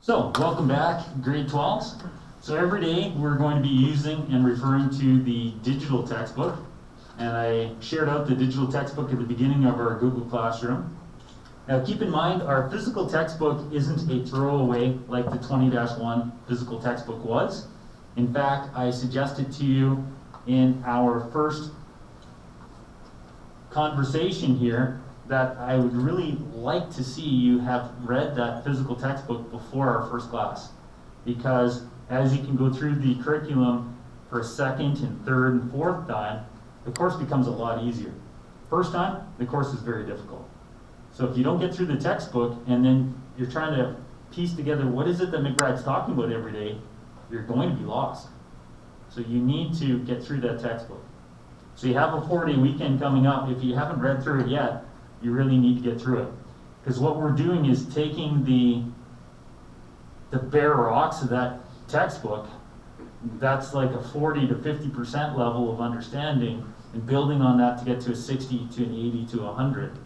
So, welcome back, grade 12s. So every day we're going to be using and referring to the digital textbook. And I shared out the digital textbook at the beginning of our Google Classroom. Now keep in mind, our physical textbook isn't a throwaway like the 20-1 physical textbook was. In fact, I suggested to you in our first conversation here that I would really like to see you have read that physical textbook before our first class. Because as you can go through the curriculum for a second and third and fourth time, the course becomes a lot easier. First time, the course is very difficult. So if you don't get through the textbook and then you're trying to piece together what is it that McBride's talking about every day, you're going to be lost. So you need to get through that textbook. So you have a 4-day weekend coming up. If you haven't read through it yet, you really need to get through it. Because what we're doing is taking the bare rocks of that textbook, that's like a 40 to 50% level of understanding, and building on that to get to a 60 to an 80 to 100.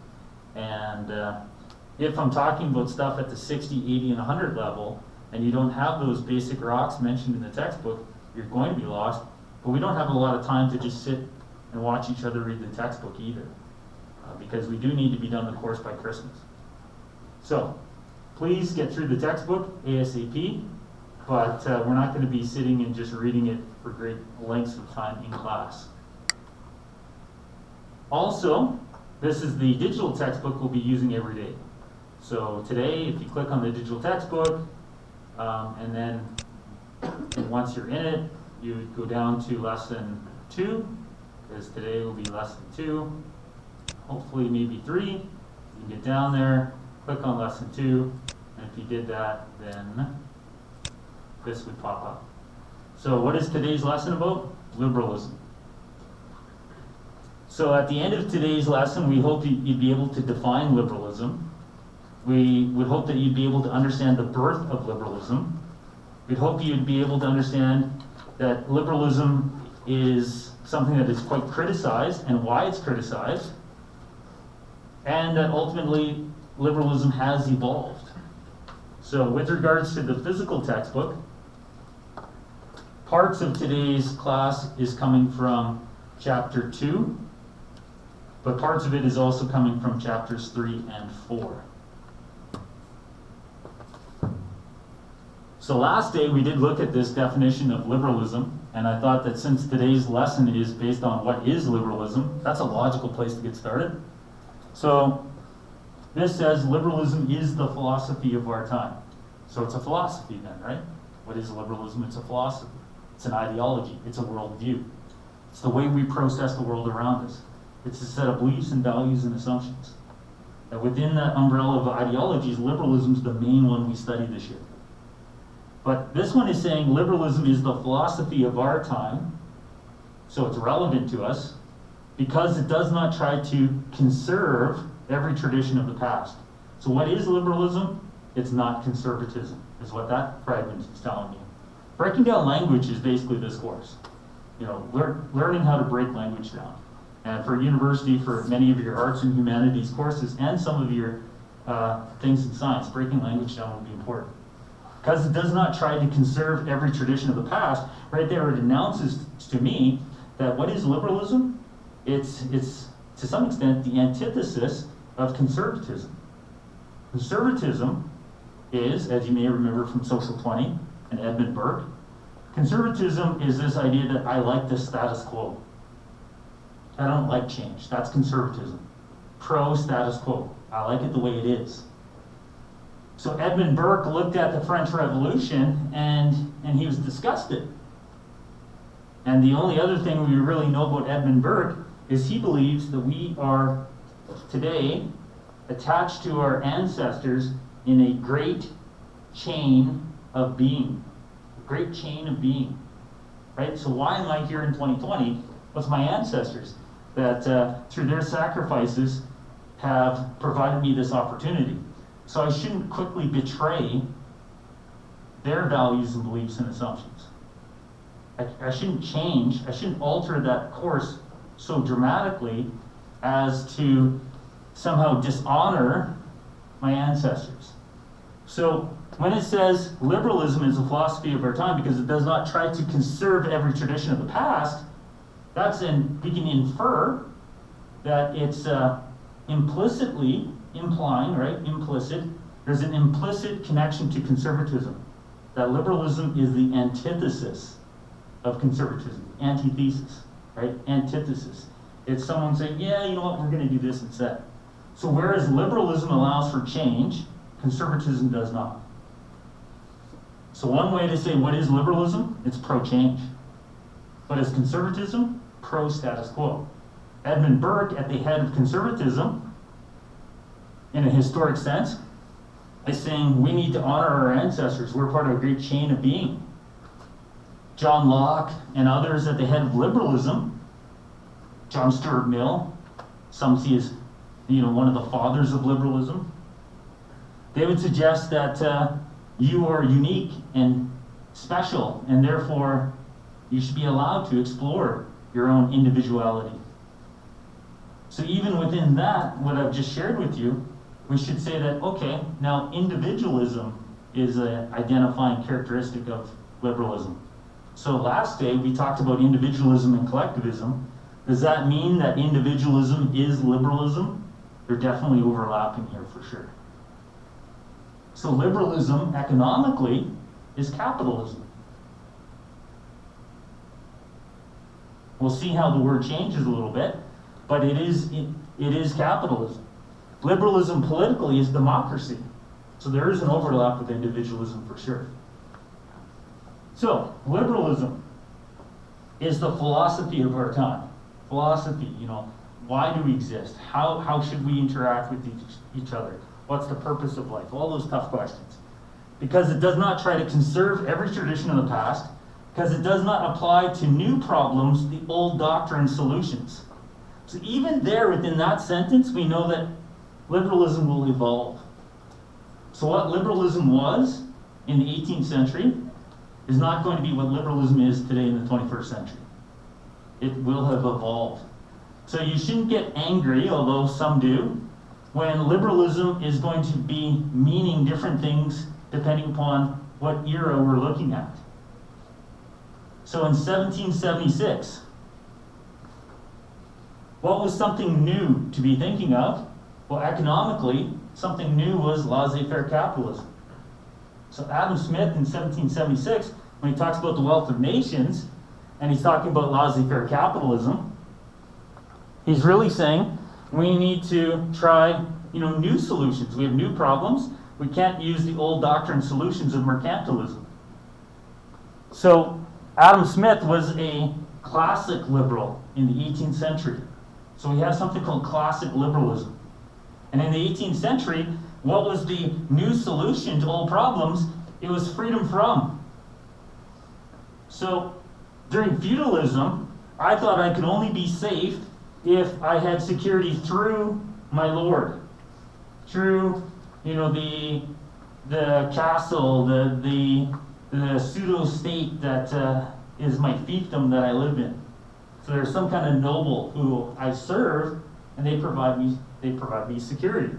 And if I'm talking about stuff at the 60, 80, and 100 level, and you don't have those basic rocks mentioned in the textbook, you're going to be lost. But we don't have a lot of time to just sit and watch each other read the textbook either, because we do need to be done the course by Christmas. So please get through the textbook ASAP, but we're not going to be sitting and just reading it for great lengths of time in class. Also, this is the digital textbook we'll be using every day. So today, if you click on the digital textbook, and then once you're in it, you would go down to lesson 2, because today will be lesson 2, hopefully maybe 3. You can get down there, click on lesson 2, and if you did that, then this would pop up. So what is today's lesson about? Liberalism. So at the end of today's lesson, we hope you'd be able to define liberalism. We would hope that you'd be able to understand the birth of liberalism. We'd hope you'd be able to understand that liberalism is something that is quite criticized and why it's criticized, and that ultimately liberalism has evolved. So with regards to the physical textbook, parts of today's class is coming from chapter 2, but parts of it is also coming from chapters 3 and 4. So last day we did look at this definition of liberalism, and I thought that since today's lesson is based on what is liberalism, that's a logical place to get started. So this says liberalism is the philosophy of our time. So it's a philosophy then, right? What is liberalism? It's a philosophy. It's an ideology. It's a worldview. It's the way we process the world around us. It's a set of beliefs and values and assumptions. And within that umbrella of ideologies, liberalism is the main one we study this year. But this one is saying liberalism is the philosophy of our time, so it's relevant to us, because it does not try to conserve every tradition of the past. So what is liberalism? It's not conservatism, is what that fragment is telling you. Breaking down language is basically this course. Learning how to break language down. And for university, for many of your arts and humanities courses, and some of your things in science, breaking language down will be important. Because it does not try to conserve every tradition of the past, right there it announces to me that what is liberalism? It's to some extent the antithesis of conservatism. Conservatism is, as you may remember from Social 20 and Edmund Burke, conservatism is this idea that I like the status quo. I don't like change. That's conservatism. Pro-status quo. I like it the way it is. So Edmund Burke looked at the French Revolution and he was disgusted. And the only other thing we really know about Edmund Burke is he believes that we are today attached to our ancestors in a great chain of being. A great chain of being. Right? So why am I here in 2020? What's my ancestors that through their sacrifices have provided me this opportunity. So I shouldn't quickly betray their values and beliefs and assumptions. I shouldn't change, I shouldn't alter that course so dramatically as to somehow dishonor my ancestors. So when it says liberalism is a philosophy of our time because it does not try to conserve every tradition of the past, we can infer that it's implicitly implying, right? Implicit. There's an implicit connection to conservatism. That liberalism is the antithesis of conservatism. Antithesis, right? Antithesis. It's someone saying, yeah, you know what, we're going to do this instead. So whereas liberalism allows for change, conservatism does not. So one way to say what is liberalism, it's pro-change. What is conservatism? Pro-status quo. Edmund Burke, at the head of conservatism, in a historic sense, is saying we need to honor our ancestors. We're part of a great chain of being. John Locke and others at the head of liberalism, John Stuart Mill, some see as one of the fathers of liberalism, they would suggest that you are unique and special, and therefore you should be allowed to explore your own individuality. So even within that, what I've just shared with you, we should say that, okay, now individualism is an identifying characteristic of liberalism. So last day we talked about individualism and collectivism. Does that mean that individualism is liberalism? They're definitely overlapping here for sure. So liberalism economically is capitalism. We'll see how the word changes a little bit, but it is capitalism. Liberalism politically is democracy. So there is an overlap with individualism for sure. So liberalism is the philosophy of our time. Philosophy, why do we exist? How should we interact with each other? What's the purpose of life? All those tough questions. Because it does not try to conserve every tradition of the past, because it does not apply to new problems the old doctrine solutions. So even there within that sentence, we know that liberalism will evolve. So what liberalism was in the 18th century is not going to be what liberalism is today in the 21st century. It will have evolved. So you shouldn't get angry, although some do, when liberalism is going to be meaning different things depending upon what era we're looking at. So in 1776, what was something new to be thinking of? Well, economically, something new was laissez-faire capitalism. So Adam Smith in 1776, when he talks about the wealth of nations, and he's talking about laissez-faire capitalism, he's really saying we need to try, new solutions. We have new problems. We can't use the old doctrine solutions of mercantilism. So Adam Smith was a classic liberal in the 18th century. So we have something called classic liberalism. And in the 18th century, what was the new solution to old problems? It was freedom from. So during feudalism, I thought I could only be safe if I had security through my lord, through the castle, the pseudo state that is my fiefdom that I live in. So there's some kind of noble who I serve, and they provide me security.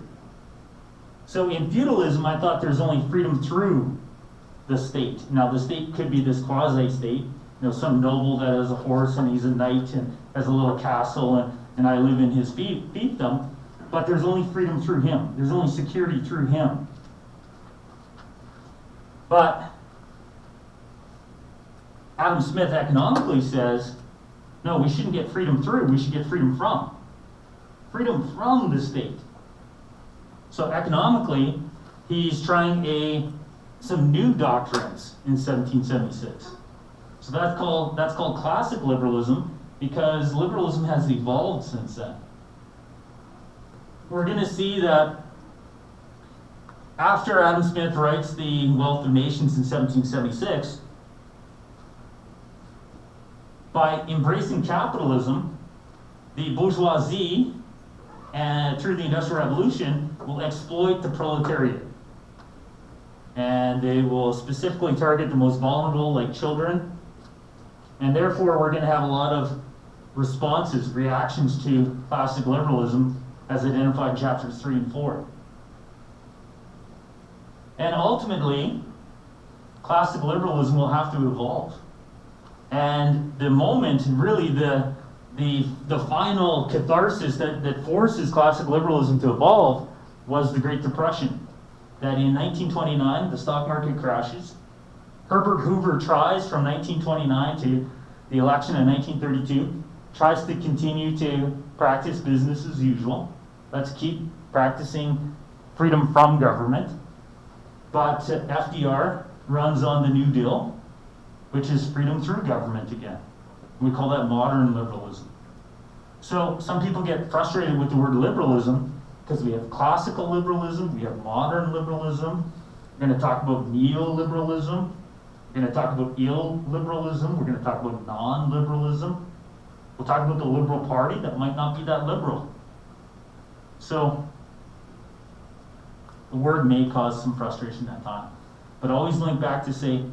So in feudalism, I thought there's only freedom through the state. Now the state could be this quasi-state, some noble that has a horse and he's a knight and has a little castle and I live in his fiefdom, but there's only freedom through him. There's only security through him. But Adam Smith economically says, no, we shouldn't get freedom through, we should get freedom from. Freedom from the state. So economically, he's trying some new doctrines in 1776. So that's called classic liberalism, because liberalism has evolved since then. We're going to see that after Adam Smith writes The Wealth of Nations in 1776, by embracing capitalism, the bourgeoisie, and through the Industrial Revolution, will exploit the proletariat. And they will specifically target the most vulnerable, like children. And therefore, we're going to have a lot of responses, reactions to classic liberalism as identified in chapters 3 and 4. And ultimately, classical liberalism will have to evolve. And the moment, really the final catharsis that forces classical liberalism to evolve was the Great Depression. That in 1929, the stock market crashes. Herbert Hoover tries from 1929 to the election in 1932, tries to continue to practice business as usual. Let's keep practicing freedom from government. But FDR runs on the New Deal, which is freedom through government again. We call that modern liberalism. So some people get frustrated with the word liberalism because we have classical liberalism, we have modern liberalism. We're going to talk about neoliberalism. We're going to talk about illiberalism. We're going to talk about non-liberalism. We'll talk about the Liberal Party that might not be that liberal. So the word may cause some frustration at time. But always link back to say,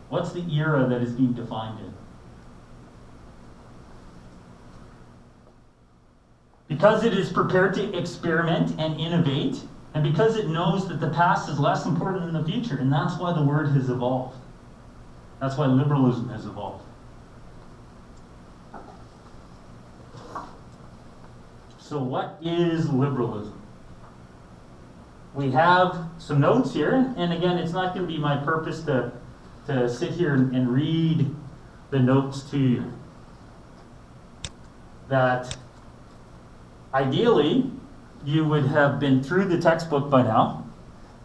what's the era that is being defined in? Because it is prepared to experiment and innovate, and because it knows that the past is less important than the future, and that's why the word has evolved. That's why liberalism has evolved. So what is liberalism? We have some notes here, and again, it's not going to be my purpose to sit here and read the notes to you. That ideally, you would have been through the textbook by now,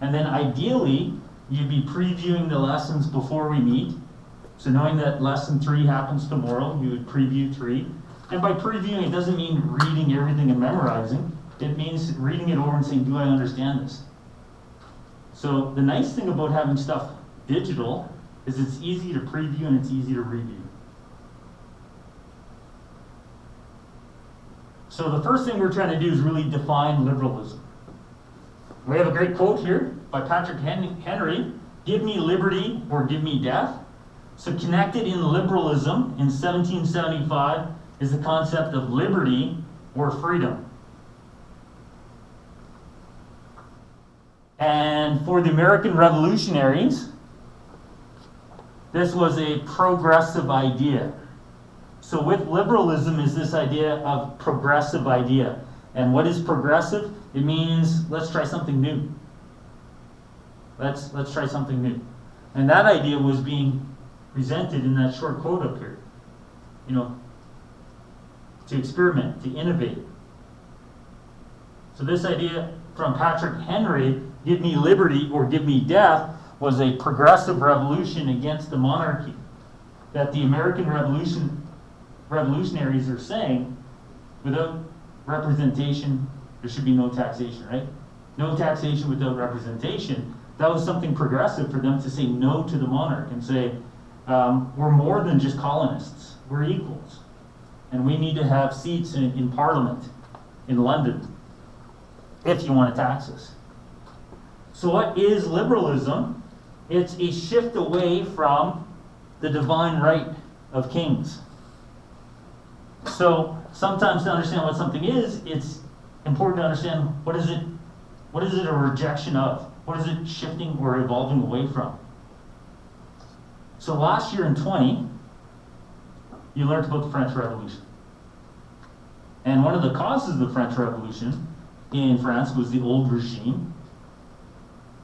and then ideally, you'd be previewing the lessons before we meet. So knowing that lesson 3 happens tomorrow, you would preview 3. And by previewing, it doesn't mean reading everything and memorizing. It means reading it over and saying, do I understand this? So the nice thing about having stuff digital is it's easy to preview and it's easy to review. So the first thing we're trying to do is really define liberalism. We have a great quote here by Patrick Henry, "Give me liberty or give me death." So connected in liberalism in 1775 is the concept of liberty or freedom. And for the American revolutionaries, this was a progressive idea. So with liberalism is this idea of progressive idea. And what is progressive? It means let's try something new. Let's try something new. And that idea was being presented in that short quote up here. You know, to experiment, to innovate. So this idea from Patrick Henry, give me liberty or give me death, was a progressive revolution against the monarchy. That the American revolutionaries are saying, without representation, there should be no taxation, right? No taxation without representation. That was something progressive for them to say no to the monarch and say, we're more than just colonists, we're equals. And we need to have seats in Parliament in London if you want to tax us. So what is liberalism? It's a shift away from the divine right of kings. So sometimes to understand what something is, it's important to understand what is it a rejection of? What is it shifting or evolving away from? So last year in 20, you learned about the French Revolution. And one of the causes of the French Revolution in France was the old regime.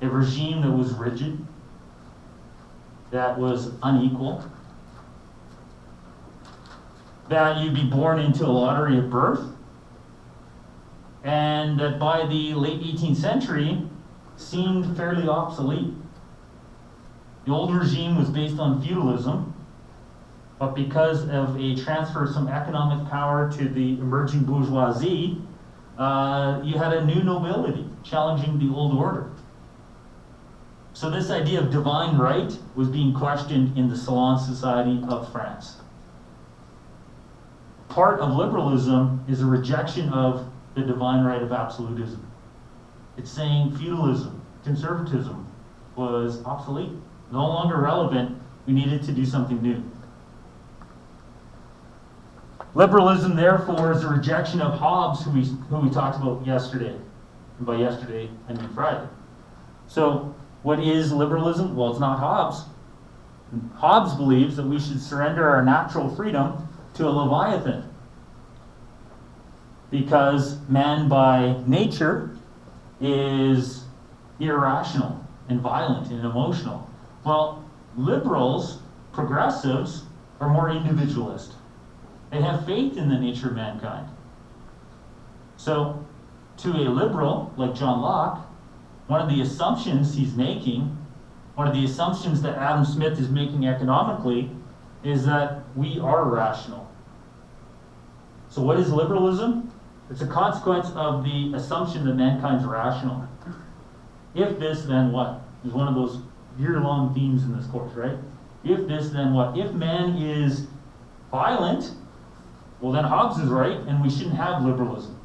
A regime that was rigid, that was unequal, that you'd be born into a lottery at birth, and that by the late 18th century seemed fairly obsolete. The old regime was based on feudalism, but because of a transfer of some economic power to the emerging bourgeoisie, you had a new nobility challenging the old order. So this idea of divine right was being questioned in the Salon Society of France. Part of liberalism is a rejection of the divine right of absolutism. It's saying feudalism, conservatism was obsolete, no longer relevant. We needed to do something new. Liberalism, therefore, is a rejection of Hobbes, who we talked about yesterday. And by yesterday, I mean Friday. So What is liberalism? Well, it's not Hobbes. Hobbes believes that we should surrender our natural freedom to a Leviathan, because man by nature is irrational and violent and emotional. Well, liberals, progressives, are more individualist. They have faith in the nature of mankind. So, to a liberal like John Locke, one of the assumptions he's making, one of the assumptions that Adam Smith is making economically, is that we are rational. So what is liberalism? It's a consequence of the assumption that mankind's rational. If this, then what? Is one of those year-long themes in this course, right? If this, then what? If man is violent, well then Hobbes is right, and we shouldn't have liberalism.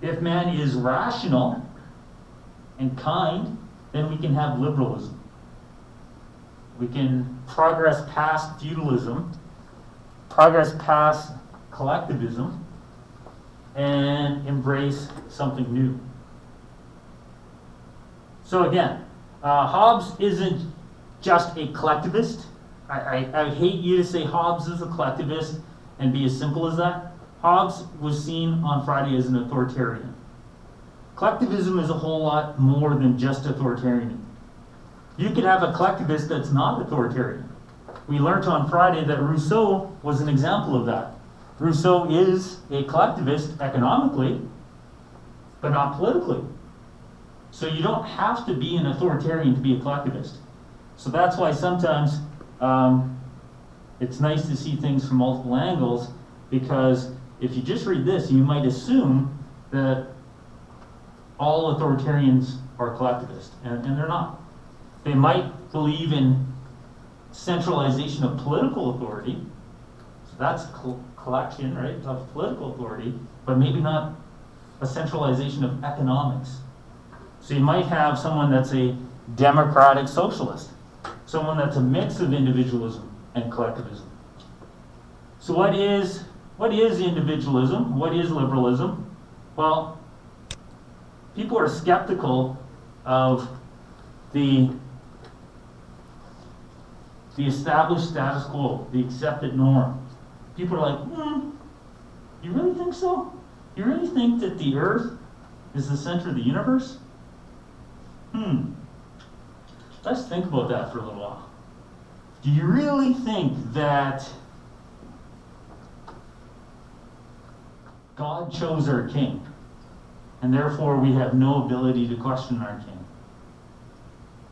If man is rational and kind, then we can have liberalism. We can progress past feudalism, progress past collectivism, and embrace something new. So again, Hobbes isn't just a collectivist. I hate you to say Hobbes is a collectivist and be as simple as that. Hobbes was seen on Friday as an authoritarian. Collectivism is a whole lot more than just authoritarian. You could have a collectivist that's not authoritarian. We learned on Friday that Rousseau was an example of that. Rousseau is a collectivist economically, but not politically. So you don't have to be an authoritarian to be a collectivist. So that's why sometimes it's nice to see things from multiple angles, because if you just read this, you might assume that all authoritarians are collectivist, and they're not. They might believe in centralization of political authority, so that's collection, right, of political authority, but maybe not a centralization of economics. So you might have someone that's a democratic socialist, someone that's a mix of individualism and collectivism. So what is individualism? What is liberalism? Well, people are skeptical of the established status quo, the accepted norm. People are like, you really think so? You really think that the earth is the center of the universe? Let's think about that for a little while. Do you really think that God chose our king, and therefore we have no ability to question our king?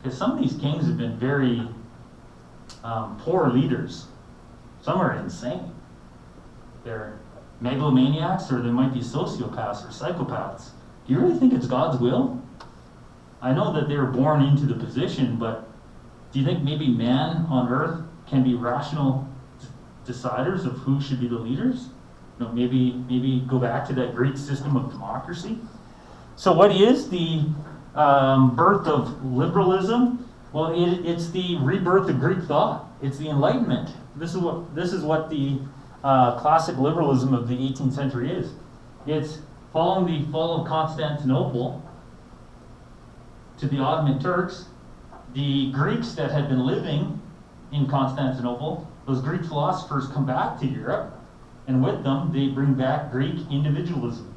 Because some of these kings have been very poor leaders. Some are insane. They're megalomaniacs, or they might be sociopaths or psychopaths. Do you really think it's God's will? I know that they were born into the position, but do you think maybe man on earth can be rational deciders of who should be the leaders? You know, maybe go back to that Greek system of democracy. So what is the birth of liberalism? Well, it's the rebirth of Greek thought. It's the Enlightenment. This is what the classic liberalism of the 18th century is. It's following the fall of Constantinople to the Ottoman Turks. The Greeks that had been living in Constantinople, those Greek philosophers come back to Europe, and with them they bring back Greek individualism.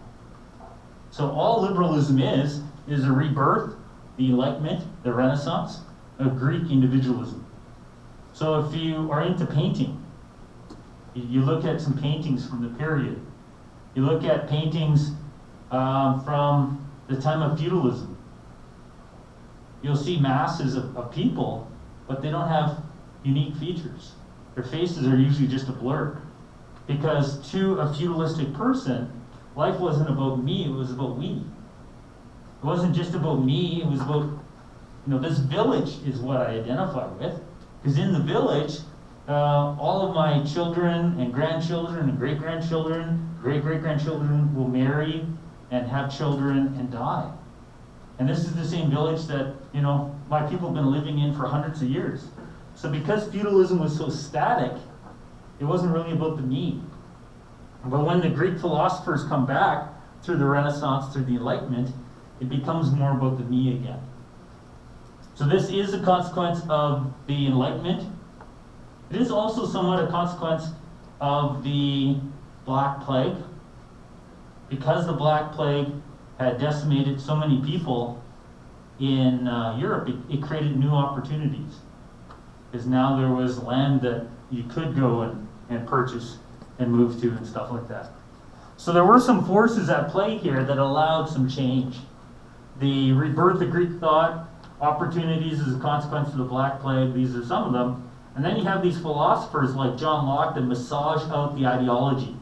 So all liberalism is a rebirth, the Enlightenment, the Renaissance of Greek individualism. So if you are into painting, you look at some paintings from the period. You look at paintings from the time of feudalism. You'll see masses of people, but they don't have unique features. Their faces are usually just a blur. Because to a feudalistic person, life wasn't about me, it was about we. It wasn't just about me, it was about, this village is what I identify with. Because in the village, all of my children and grandchildren and great-grandchildren, great-great-grandchildren will marry and have children and die. And this is the same village that, my people have been living in for hundreds of years. So because feudalism was so static, it wasn't really about the me. But when the Greek philosophers come back through the Renaissance, through the Enlightenment, it becomes more about the me again. So this is a consequence of the Enlightenment. It is also somewhat a consequence of the Black Plague. Because the Black Plague had decimated so many people in Europe, it created new opportunities. Because now there was land that you could go and purchase and move to and stuff like that. So there were some forces at play here that allowed some change. The rebirth of Greek thought, opportunities as a consequence of the Black Plague, these are some of them. And then you have these philosophers like John Locke that massage out the ideology.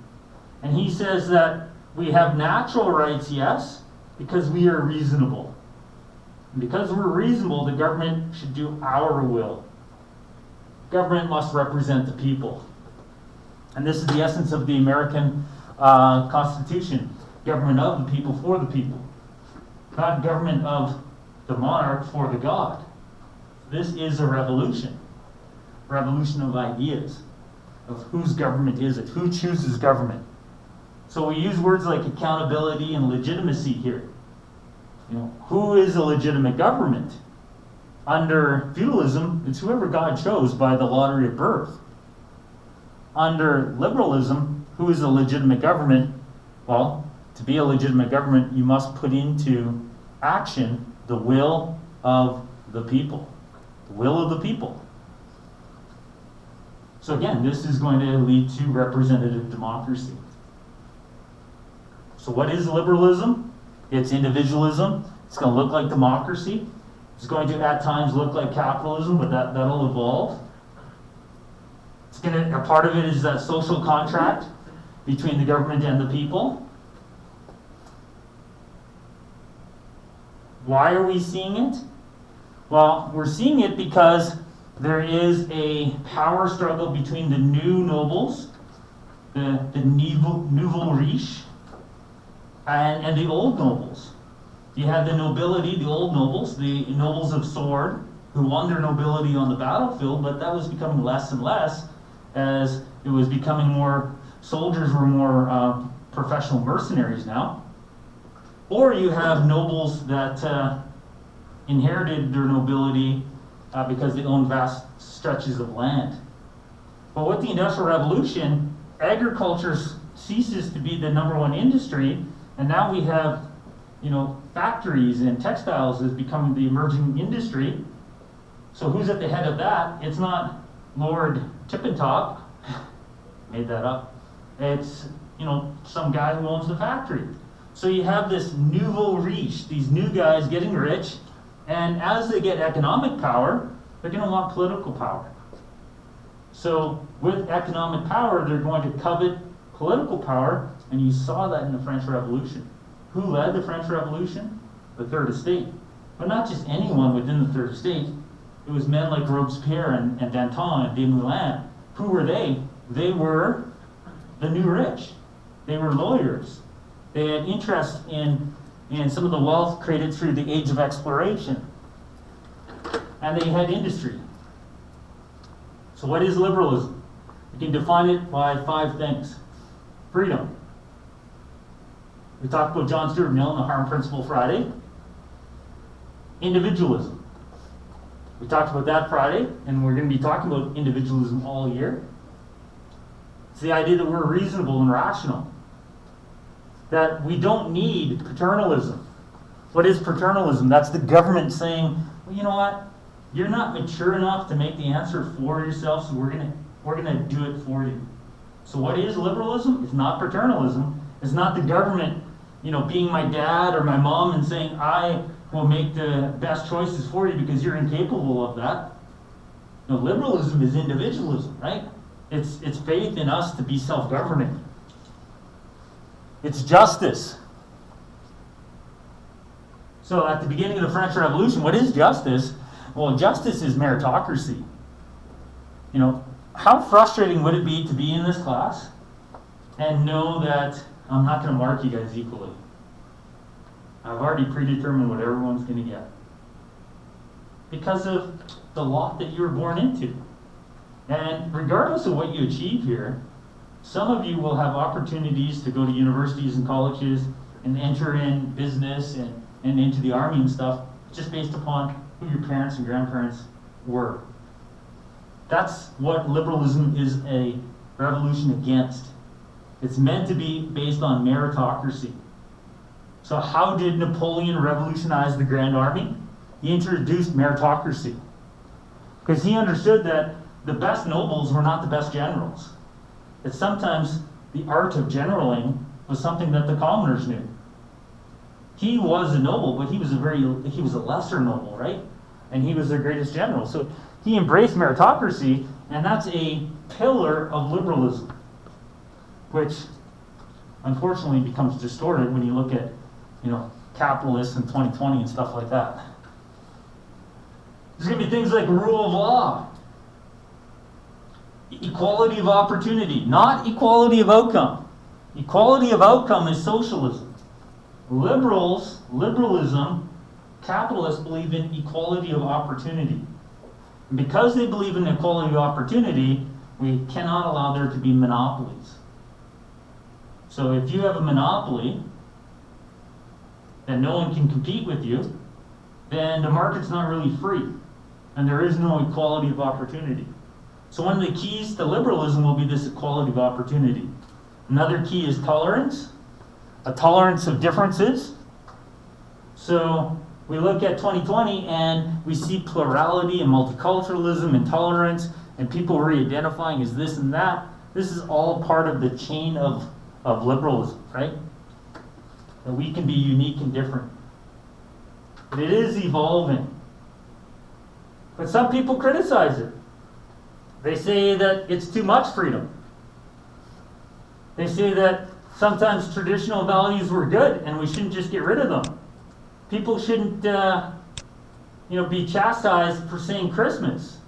And he says that we have natural rights, yes, because we are reasonable. And because we're reasonable, the government should do our will. Government must represent the people. And this is the essence of the American Constitution. Government of the people, for the people. Not government of the monarch, for the God. This is a revolution. Revolution of ideas. Of whose government is it? Who chooses government? So we use words like accountability and legitimacy here. Who is a legitimate government? Under feudalism, it's whoever God chose by the lottery of birth. Under liberalism, who is a legitimate government? Well, to be a legitimate government, you must put into action the will of the people. The will of the people. So again, this is going to lead to representative democracy. So what is liberalism? It's individualism. It's going to look like democracy. It's going to at times look like capitalism, but that'll evolve. A part of it is that social contract between the government and the people. Why are we seeing it? Well, we're seeing it because there is a power struggle between the new nobles, the nouveau riche, and the old nobles. You have the nobility, the old nobles, the nobles of sword, who won their nobility on the battlefield, but that was becoming less and less as it was becoming more, soldiers were more professional mercenaries now. Or you have nobles that inherited their nobility because they owned vast stretches of land. But with the Industrial Revolution, agriculture ceases to be the #1 industry, and now we have, factories and textiles is becoming the emerging industry. So who's at the head of that? It's not Lord Tippentop, made that up. It's, some guy who owns the factory. So you have this nouveau riche, these new guys getting rich, and as they get economic power, they're going to want political power. So with economic power, they're going to covet political power, and you saw that in the French Revolution. Who led the French Revolution? The Third Estate. But not just anyone within the Third Estate. It was men like Robespierre and Danton and Desmoulins. Who were they? They were the new rich. They were lawyers. They had interest in some of the wealth created through the age of exploration. And they had industry. So what is liberalism? You can define it by 5 things. Freedom. We talked about John Stuart Mill and the Harm Principle Friday. Individualism. We talked about that Friday, and we're going to be talking about individualism all year. It's the idea that we're reasonable and rational. That we don't need paternalism. What is paternalism? That's the government saying, well, you know what? You're not mature enough to make the answer for yourself, so we're gonna do it for you. So what is liberalism? It's not paternalism. It's not the government, being my dad or my mom and saying, I will make the best choices for you because you're incapable of that. No, liberalism is individualism, right? It's faith in us to be self-governing. It's justice. So at the beginning of the French Revolution, what is justice? Well, justice is meritocracy. How frustrating would it be to be in this class and know that I'm not going to mark you guys equally? I've already predetermined what everyone's going to get. Because of the lot that you were born into. And regardless of what you achieve here, some of you will have opportunities to go to universities and colleges and enter in business and into the army and stuff just based upon who your parents and grandparents were. That's what liberalism is a revolution against. It's meant to be based on meritocracy. So how did Napoleon revolutionize the Grand Army? He introduced meritocracy. Because he understood that the best nobles were not the best generals. That sometimes the art of generaling was something that the commoners knew. He was a noble, but he was a lesser noble, right? And he was their greatest general. So he embraced meritocracy, and that's a pillar of liberalism, which unfortunately becomes distorted when you look at, capitalists in 2020 and stuff like that. There's going to be things like rule of law, equality of opportunity, not equality of outcome. Equality of outcome is socialism. Liberalism, capitalists believe in equality of opportunity. And because they believe in equality of opportunity, we cannot allow there to be monopolies. So if you have a monopoly, and no one can compete with you, then the market's not really free. And there is no equality of opportunity. So one of the keys to liberalism will be this equality of opportunity. Another key is tolerance, a tolerance of differences. So we look at 2020 and we see plurality and multiculturalism and tolerance and people re-identifying as this and that. This is all part of the chain of liberalism, right? That we can be unique and different. But it is evolving. But some people criticize it. They say that it's too much freedom. They say that sometimes traditional values were good and we shouldn't just get rid of them. People shouldn't be chastised for saying Christmas.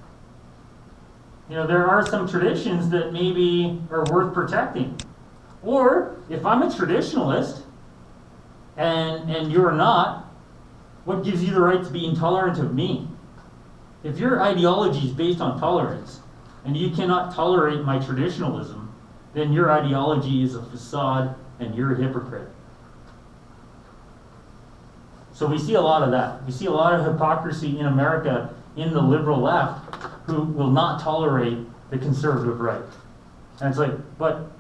There are some traditions that maybe are worth protecting. Or if I'm a traditionalist and you're not, what gives you the right to be intolerant of me? If your ideology is based on tolerance and you cannot tolerate my traditionalism, then your ideology is a facade and you're a hypocrite. So we see a lot of that. We see a lot of hypocrisy in America in the liberal left who will not tolerate the conservative right. And it's like, but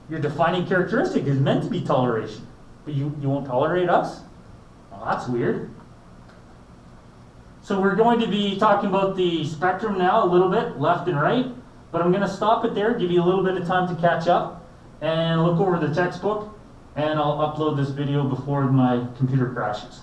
your defining characteristic is meant to be toleration, but you won't tolerate us? Well, that's weird. So we're going to be talking about the spectrum now a little bit, left and right, but I'm going to stop it there, give you a little bit of time to catch up and look over the textbook, and I'll upload this video before my computer crashes.